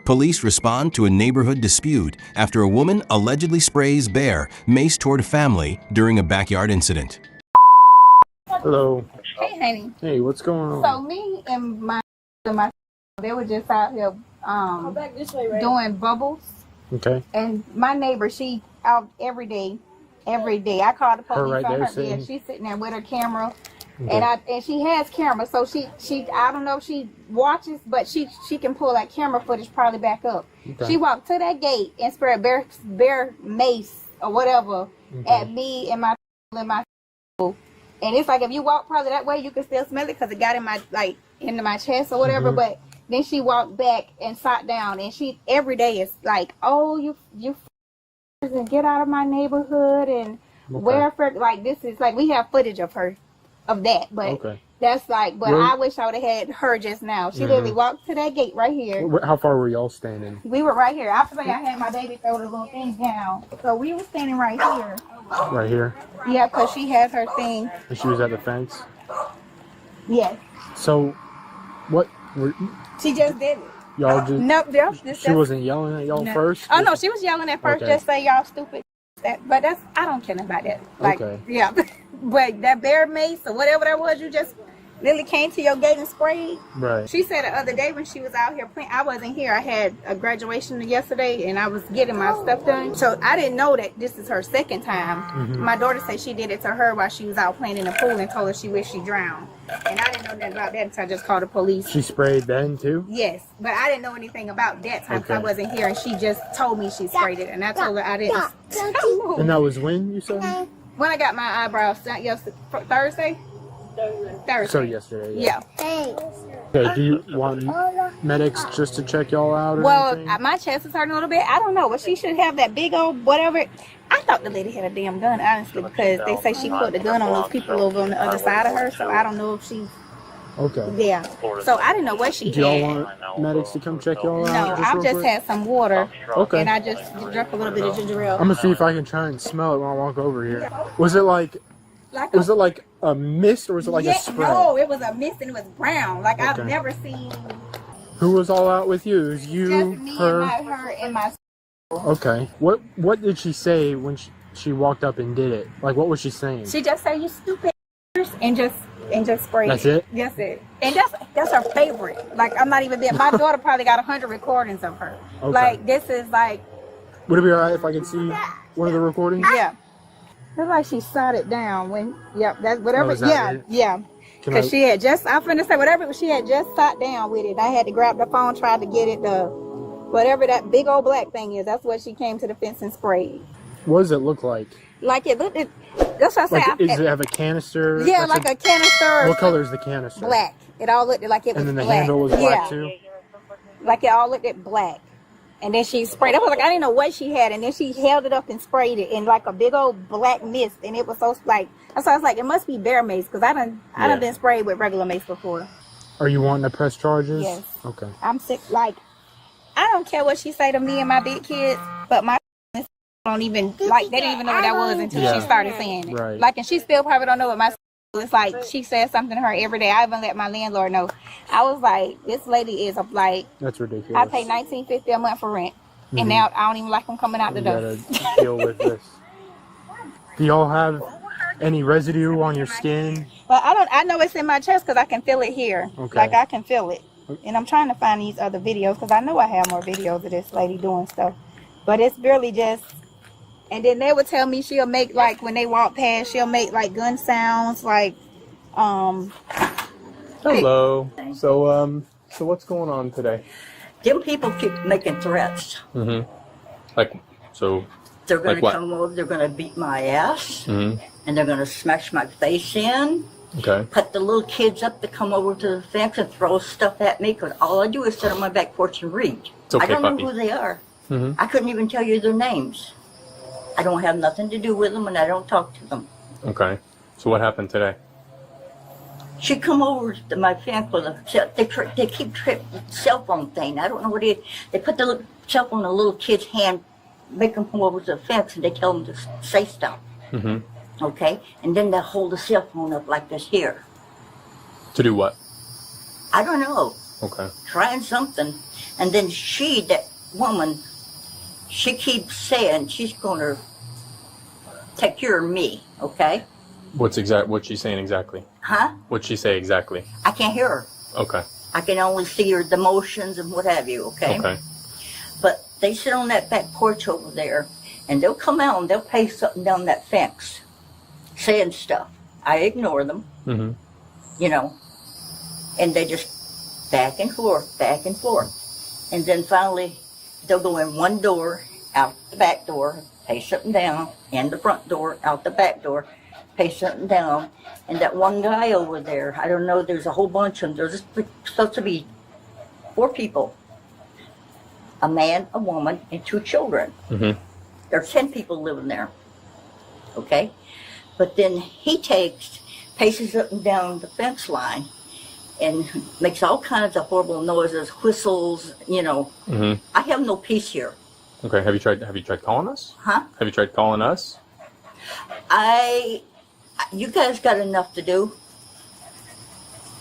Police respond to a neighborhood dispute after a woman allegedly sprays bear mace toward a family during a backyard incident. Hello. Hey, honey. Hey, what's going on? So me and my they were just out here doing bubbles. Okay. And my neighbor, she out every day. I called the police right on there her. sitting? Yeah, she's sitting there with her camera. Okay. And she has camera, so she I don't know if she watches, but she can pull that camera footage probably back up. Okay. She walked to that gate and sprayed bear mace or whatever at me and my and it's like if you walk probably that way, you can still smell it because it got in my into my chest or whatever. But then she walked back and sat down, and she every day is like, "Oh, you and get out of my neighborhood and where for like this is like we have footage of her of that, but that's like, but I wish I would have had her just now. She literally walked to that gate right here. How far were y'all standing? We were right here. After I had my baby throw the little thing down, so we were standing right here. Right here? Yeah, because she has her thing. And she was at the fence? Yes. So, what? She just did it. Y'all just... No, she wasn't yelling at y'all first? Oh, no, she was yelling at first, just say y'all stupid. But that's, I don't care about that. Like, yeah. But that bear mace or whatever that was, you just literally came to your gate and sprayed. Right. She said the other day when she was out here playing, I wasn't here. I had a graduation yesterday and I was getting my stuff done. So I didn't know that this is her second time. My daughter said she did it to her while she was out playing in the pool and told her she wished she drowned. And I didn't know nothing about that, so I just called the police. She sprayed then too? Yes, but I didn't know anything about that time because I wasn't here, and she just told me she sprayed it, and I told her I didn't. And that was when, you said? When I got my eyebrows done Thursday. So yesterday. Yeah. Okay, do you want medics just to check y'all out or Well, anything? my chest is hurting a little bit. I don't know, but she should have that big old whatever. I thought the lady had a damn gun, honestly, because they say she put the gun on those people over on the other side of her, so I don't know if she... Okay. Yeah. So I didn't know what she Do y'all had. want medics to come check y'all out? No, I just had some water. Okay. And I just drank a little bit of ginger ale. I'm gonna see if I can try and smell it when I walk over here. Was it like a mist or was it like a spray? No, it was a mist and it was brown. Like I've never seen. Who was all out with you? It was you, Just me her? and her and my. Okay. What did she say when she walked up and did it? Like what was she saying? She just said, "You stupid," and just sprayed. That's it? That's it. And that's her favorite. Like I'm not even there. My daughter probably got 100 recordings of her. Okay. Like this is like. Would it be alright if I could see one of the recordings? Yeah. It's like she sat it down when. Yep. That's whatever. It? Yeah. Because she had just, I'm finna say whatever, she had just sat down with it. I had to grab the phone, try to get it, whatever that big old black thing is. That's what she came to the fence and sprayed. What does it look like? Like it looked, that's what I said. Does it have a canister? Yeah, like a canister. What color is the canister? Black. It all looked like it was black. And then the handle was black too? Like it all looked at black. And then she sprayed. I was like, I didn't know what she had. And then she held it up and sprayed it in like a big old black mist. And it was so like, so I was like, it must be bear mace because I done been sprayed with regular mace before. Are you wanting to press charges? Yes. Okay. I'm sick. Like, I don't care what she say to me and my big kids, but my don't even like they didn't even know what that was until she started saying it. Right. Like, and she still probably don't know what my. It's like she says something to her every day. I even let my landlord know. I was like, this lady is like. That's ridiculous. I pay $19.50 a month for rent, and now I don't even like them coming out the door. You gotta deal with this. Do y'all have any residue on your skin? Well, I know it's in my chest because I can feel it here. Okay. Like I can feel it, and I'm trying to find these other videos because I know I have more videos of this lady doing stuff, but it's really just. And then they would tell me she'll make like when they walk past, she'll make like gun sounds like. Hello. So what's going on today? Them people keep making threats. Like, so. They're going Like to what? come over, they're going to beat my ass, and they're going to smash my face in. Okay. Put the little kids up to come over to the fence and throw stuff at me because all I do is sit on my back porch and read. It's okay, I don't puppy. know who they are. I couldn't even tell you their names. I don't have nothing to do with them and I don't talk to them. Okay. So what happened today? She come over to my fence with a, they keep tripping the cell phone thing. I don't know what it is. They put the little cell phone in a little kid's hand, make them come over to the fence and they tell them to say stuff. Okay? And then they hold the cell phone up like this here. To do what? I don't know. Okay. trying something. And then that woman, she keeps saying she's going to take care of me, okay? What's she's saying exactly? Huh? What'd she say exactly? I can't hear her. Okay. I can only see her, the motions and what have you, okay? Okay. But they sit on that back porch over there, and they'll come out and they'll pace something down that fence, saying stuff. I ignore them, Mm-hmm. you know, and they just back and forth. And then finally, they'll go in one door, out the back door, pace something down, in the front door, out the back door, pace something down. And that one guy over there, I don't know, there's a whole bunch of them. There's supposed to be 4 people. A man, a woman, and 2 children. Mm-hmm. There are 10 people living there. Okay? But then he paces up and down the fence line and makes all kinds of horrible noises, whistles, you know. Mm-hmm. I have no peace here. Okay. Have you tried calling us? Huh? Have you tried calling us? You guys got enough to do.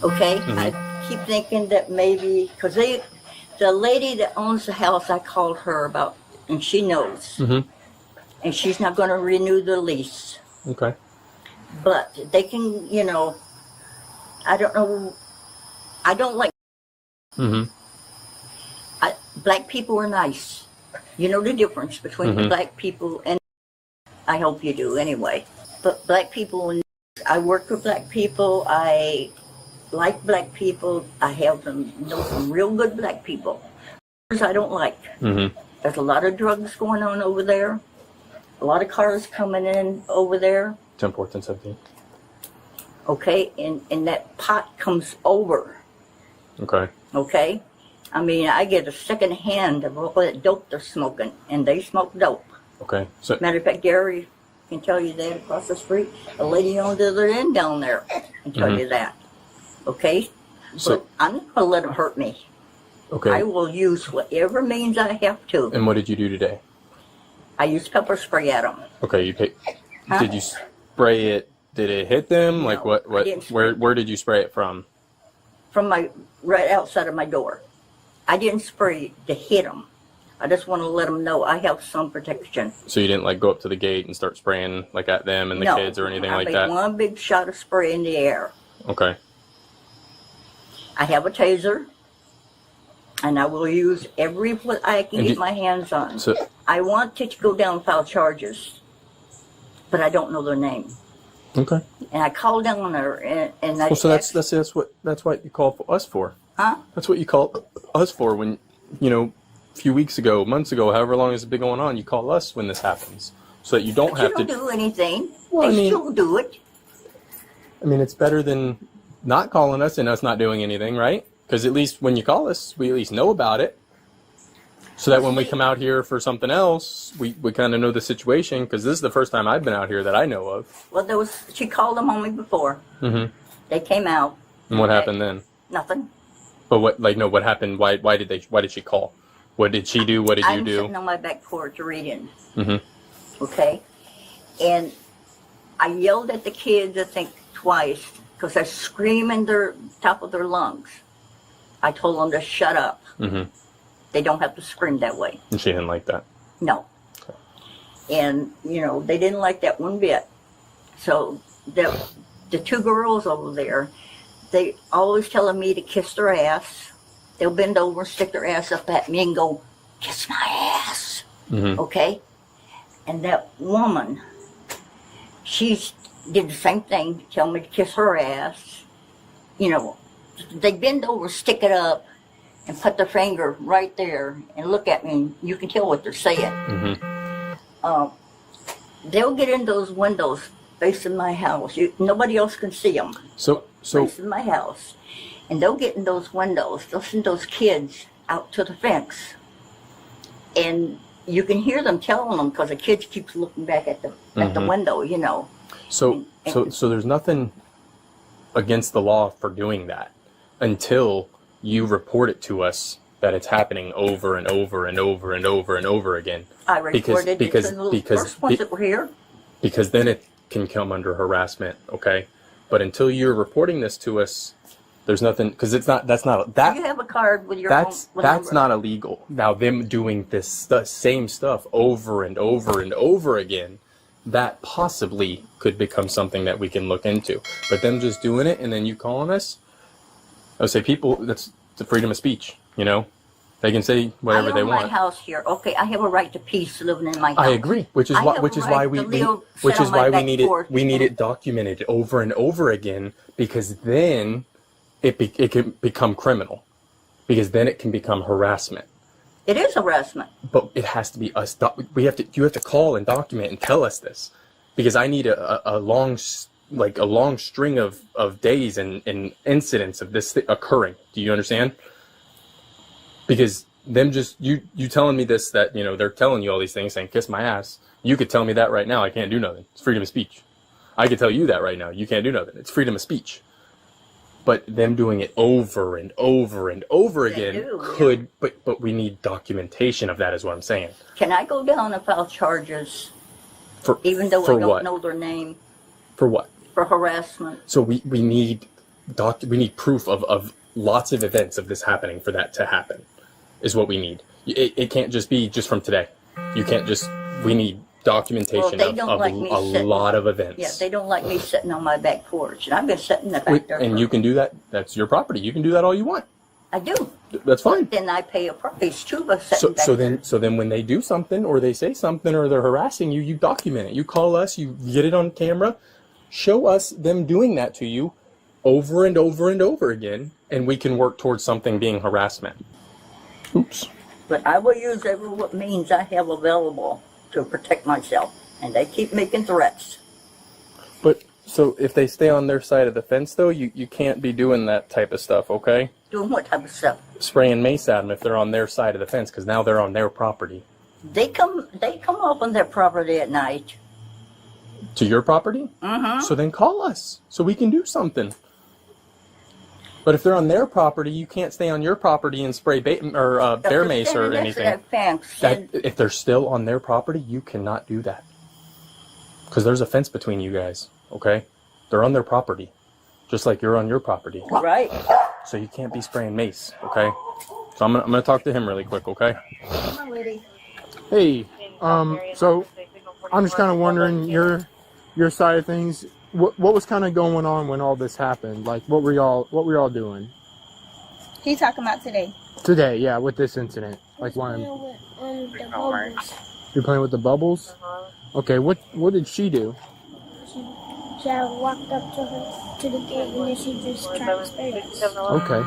Okay? Mm-hmm. I keep thinking that maybe, because the lady that owns the house, I called her about, and she knows. Mm-hmm. And she's not going to renew the lease. Okay. But they can, you know, I don't know. I don't like. Mm-hmm. Black people are nice. You know the difference between Mm-hmm. black people and. I hope you do anyway. But black people, I work with black people. I like black people. I know some real good black people. Others I don't like. Mm-hmm. There's a lot of drugs going on over there. A lot of cars coming in over there. 10, 14, 17. Okay, and that pot comes over. Okay. Okay? I mean, I get a second hand of all that dope they're smoking, and they smoke dope. Okay. So. Matter of fact, Gary can tell you that across the street. A lady on the other end down there can tell Mhm. you that. Okay? So. But I'm not going to let them hurt me. Okay. I will use whatever means I have to. And what did you do today? I use pepper spray at them. Okay. Huh? Did you spray it? Did it hit them? No, Like what? I didn't spray it. Where did you spray it from? From right outside of my door. I didn't spray to hit them. I just want to let them know I have some protection. So you didn't like go up to the gate and start spraying like at them and the kids or anything like that? I made one big shot of spray in the air. Okay. I have a taser, and I will use every what I can And get my hands on. So. I want to go down and file charges, but I don't know their name. Okay. And I called down there, and I. Well, so that's what you call us for. Huh? That's what you call us for when, a few weeks ago, months ago, however long it's been going on, you call us when this happens, so that you don't But have you don't to do anything. Well, They I mean- still do it. I mean, it's better than not calling us and us not doing anything, right? Because at least when you call us, we at least know about it. So that when we come out here for something else, we kind of know the situation, because this is the first time I've been out here that I know of. Well, she called them on me before. Mm-hmm. They came out. And what happened then? Nothing. But what happened? Why did she call? What did she do? What did you I'm do? sitting on my back porch reading. Mm-hmm. Okay? And I yelled at the kids, I think, twice, because they're screaming their top of their lungs. I told them to shut up. Mm-hmm. They don't have to scream that way. And she didn't like that. No. Okay. And, they didn't like that one bit. So the 2 girls over there, they always telling me to kiss their ass. They'll bend over and stick their ass up at me and go, kiss my ass. Mm-hmm. Okay? And that woman, she did the same thing, tell me to kiss her ass. They bend over, stick it up, and put their finger right there and look at me, and you can tell what they're saying. Mm-hmm. They'll get in those windows facing my house. Nobody else can see them. So Facing my house. And they'll get in those windows. They'll send those kids out to the fence. And you can hear them telling them, because the kids keeps looking back at the Mm-hmm. window, So there's nothing against the law for doing that until you report it to us that it's happening over and over and over and over and over again. I reported it to the first ones that were here. Because then it can come under harassment, okay? But until you're reporting this to us, There's nothing, because it's not, that's not, You that, have a card with your that's phone not illegal. Now, them doing this same stuff over and over and over again, that possibly could become something that we can look into. But them just doing it and then you calling us, I would say people, that's the freedom of speech, you know? They can say whatever they want. I own my house here. Okay, I have a right to peace living in my house. I agree, which is why we need it documented over and over again, because then it can become criminal, because then it can become harassment. It is harassment. But it has to be us. You have to call and document and tell us this, because I need a long string of days and incidents of this occurring. Do you understand? Because them just you telling me this, that, you know, they're telling you all these things, saying kiss my ass. You could tell me that right now. I can't do nothing. It's freedom of speech. I could tell you that right now. You can't do nothing. It's freedom of speech. But them doing it over and over and over again could. Yeah. But we need documentation of that, is what I'm saying. Can I go down and file charges? Even though I don't know their name. For what? For harassment. So we need proof of lots of events of this happening for that to happen. Is what we need. It can't just be just from today. You can't just. We need documentation of a lot of events. Yeah, they don't like me sitting on my back porch, and I've been sitting in the back there. And you can do that. That's your property. You can do that all you want. I do. That's fine. But then I pay a price too by sitting back there. So then when they do something, or they say something, or they're harassing you, you document it. You call us. You get it on camera. Show us them doing that to you over and over and over again, and we can work towards something being harassment. Oops. But I will use every means I have available to protect myself, and they keep making threats. But so if they stay on their side of the fence, though, you can't be doing that type of stuff, okay? Doing what type of stuff? Spraying mace at them if they're on their side of the fence, because now they're on their property. They come up on their property at night. To your property? Mm-hmm. So then call us so we can do something. But if they're on their property, you can't stay on your property and spray bear mace or anything. If they're still on their property, you cannot do that. Because there's a fence between you guys, okay? They're on their property, just like you're on your property. Right. So you can't be spraying mace, okay? So I'm gonna talk to him really quick, okay? Hey, so I'm just kind of wondering your side of things. What was kind of going on when all this happened? Like, what were y'all doing? He's talking about today. Today, yeah, with this incident. Like, why? The bubbles. You're playing with the bubbles? Okay, what did she do? She walked up to the gate and then she just tried to spray us. Okay.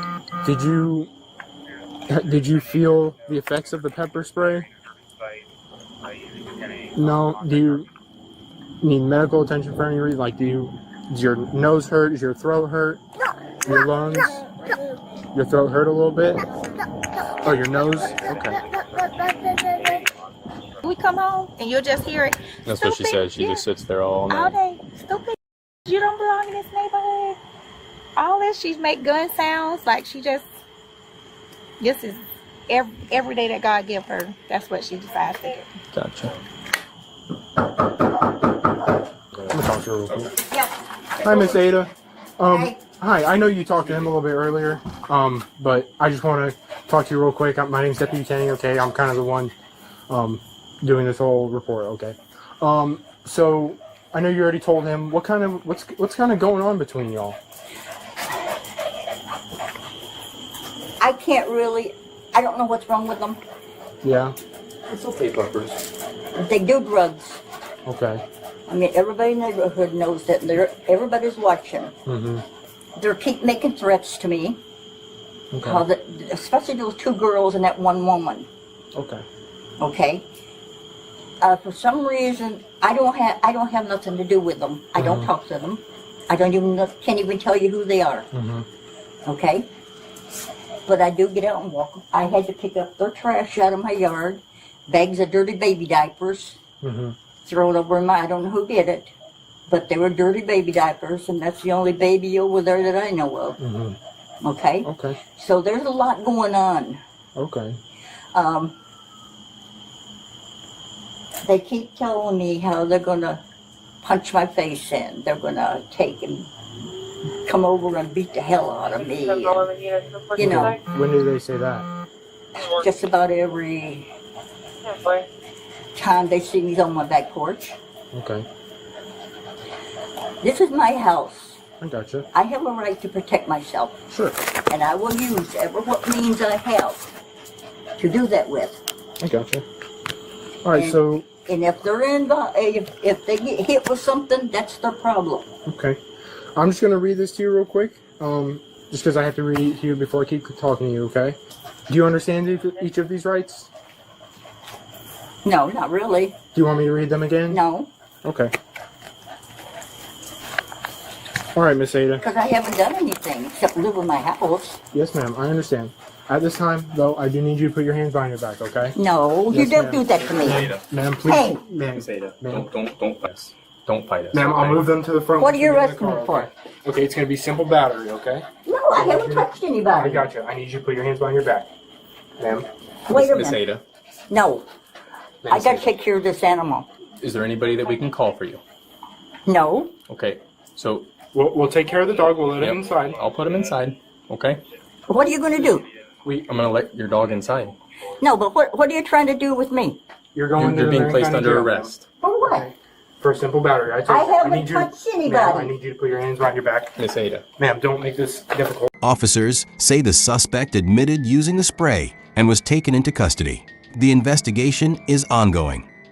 Did you feel the effects of the pepper spray? No. Do you need medical attention for any reason? Like, does your nose hurt? Does your throat hurt? Your lungs? Your throat hurt a little bit? Oh, your nose? Okay. We come home and you'll just hear it. That's what she said. She just sits there all night. All day. Stupid. You don't belong in this neighborhood. All this, she make gun sounds like she just. This is every day that God give her. That's what she decides to do. Gotcha. I'm gonna talk to her real quick. Yeah. Hi, Miss Ada. Hi. I know you talked to him a little bit earlier. But I just want to talk to you real quick. My name's Deputy Kenny. Okay, I'm kind of the one, doing this whole report. Okay. So I know you already told him what's kind of going on between y'all. I don't know what's wrong with them. Yeah. It's okay, Bumpers. They do drugs. Okay. I mean, everybody in the neighborhood knows that everybody's watching. Mm-hmm. They keep making threats to me. Okay. Especially those two girls and that one woman. Okay. Okay. For some reason, I don't have nothing to do with them. I don't talk to them. Can't even tell you who they are. Mm-hmm. Okay. But I do get out and walk. I had to pick up their trash out of my yard, bags of dirty baby diapers, thrown over I don't know who did it, but they were dirty baby diapers, and that's the only baby over there that I know of. Mm-hmm. Okay? Okay. So there's a lot going on. Okay. They keep telling me how they're going to punch my face in. They're going to take and come over and beat the hell out of me. And, you know, When did they say that? just about every time they see me on my back porch. Okay, This is my house. I gotcha. I have a right to protect myself, Sure, and I will use every what means I have to do that with. I gotcha. All right, so And if they're if they get hit with something, that's their problem. okay, I'm just gonna read this to you real quick. Just because I have to read it to you before I keep talking to you. Okay? Do you understand each of these rights? No, not really. Do you want me to read them again? No, Okay. All right, Miss Ada. because I haven't done anything except live in my house. Yes, ma'am. I understand. At this time, though, I do need you to put your hands behind your back. Okay? No, you Yes, don't ma'am. do that to me. Ma'am, please. Hey. Ma'am, Miss Ada, ma'am. don't fight us. Don't fight us. Ma'am, I'll okay? move them to the front. What are you in the arresting car, me for? Okay? Okay, it's gonna be simple battery. Okay? No, I haven't touched I anybody. got you. I need you to put your hands behind your back, ma'am. Wait a Miss minute. Ada, No, I got to take care of this animal. is there anybody that we can call for you? No, Okay, so We'll take care of the dog. We'll let Yep. him inside. I'll put him inside. Okay, what are you going to do? I'm gonna let your dog inside. No, but what are you trying to do with me? You're going. You're to being Marion placed County under Jail. arrest. For what? For simple battery. I haven't need you touched anybody. Ma'am, I need you to put your hands behind your back. Miss Ada, Ma'am, don't make this difficult. Officers say the suspect admitted using the spray and was taken into custody. The investigation is ongoing.